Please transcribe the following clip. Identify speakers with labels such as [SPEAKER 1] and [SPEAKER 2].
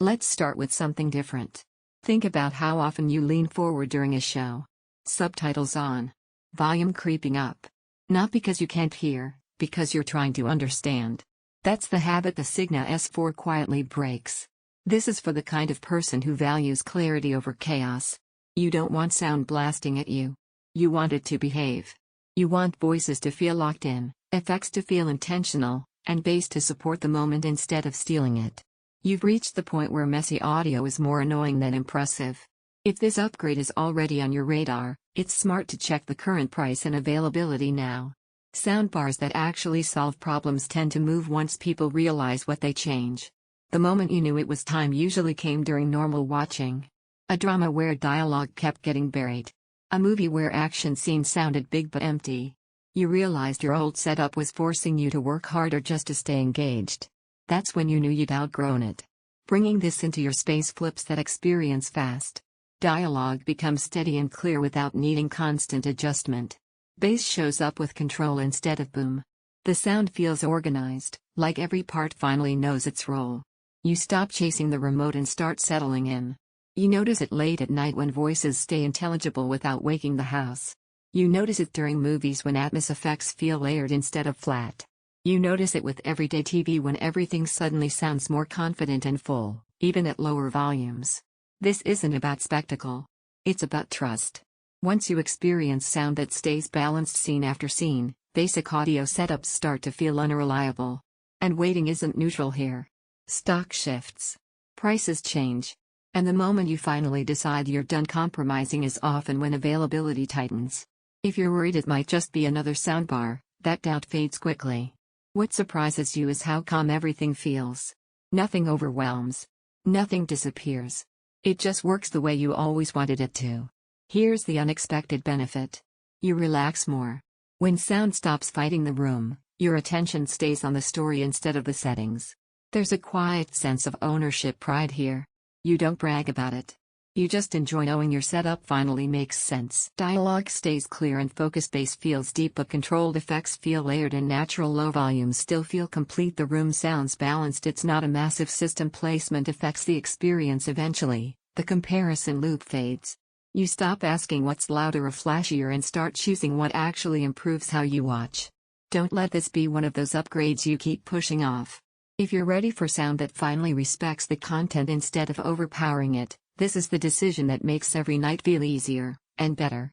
[SPEAKER 1] Let's start with something different. Think about how often you lean forward during a show. Subtitles on. Volume creeping up. Not because you can't hear, because you're trying to understand. That's the habit the Signa S4 quietly breaks. This is for the kind of person who values clarity over chaos. You don't want sound blasting at you. You want it to behave. You want voices to feel locked in, effects to feel intentional, and bass to support the moment instead of stealing it. You've reached the point where messy audio is more annoying than impressive. If this upgrade is already on your radar, it's smart to check the current price and availability now. Soundbars that actually solve problems tend to move once people realize what they change. The moment you knew it was time usually came during normal watching. A drama where dialogue kept getting buried. A movie where action scenes sounded big but empty. You realized your old setup was forcing you to work harder just to stay engaged. That's when you knew you'd outgrown it. Bringing this into your space flips that experience fast. Dialogue becomes steady and clear without needing constant adjustment. Bass shows up with control instead of boom. The sound feels organized, like every part finally knows its role. You stop chasing the remote and start settling in. You notice it late at night when voices stay intelligible without waking the house. You notice it during movies when Atmos effects feel layered instead of flat. You notice it with everyday TV when everything suddenly sounds more confident and full, even at lower volumes. This isn't about spectacle. It's about trust. Once you experience sound that stays balanced scene after scene, basic audio setups start to feel unreliable. And waiting isn't neutral here. Stock shifts. Prices change. And the moment you finally decide you're done compromising is often when availability tightens. If you're worried it might just be another soundbar, that doubt fades quickly. What surprises you is how calm everything feels. Nothing overwhelms. Nothing disappears. It just works the way you always wanted it to. Here's the unexpected benefit. You relax more. When sound stops fighting the room, your attention stays on the story instead of the settings. There's a quiet sense of ownership pride here. You don't brag about it. You just enjoy knowing your setup finally makes sense. Dialogue stays clear and focused, bass feels deep but controlled, effects feel layered and natural, low volumes still feel complete, the room sounds balanced. It's not a massive system. Placement affects the experience eventually. The comparison loop fades. You stop asking what's louder or flashier and start choosing what actually improves how you watch. Don't let this be one of those upgrades you keep pushing off. If you're ready for sound that finally respects the content instead of overpowering it, this is the decision that makes every night feel easier and better.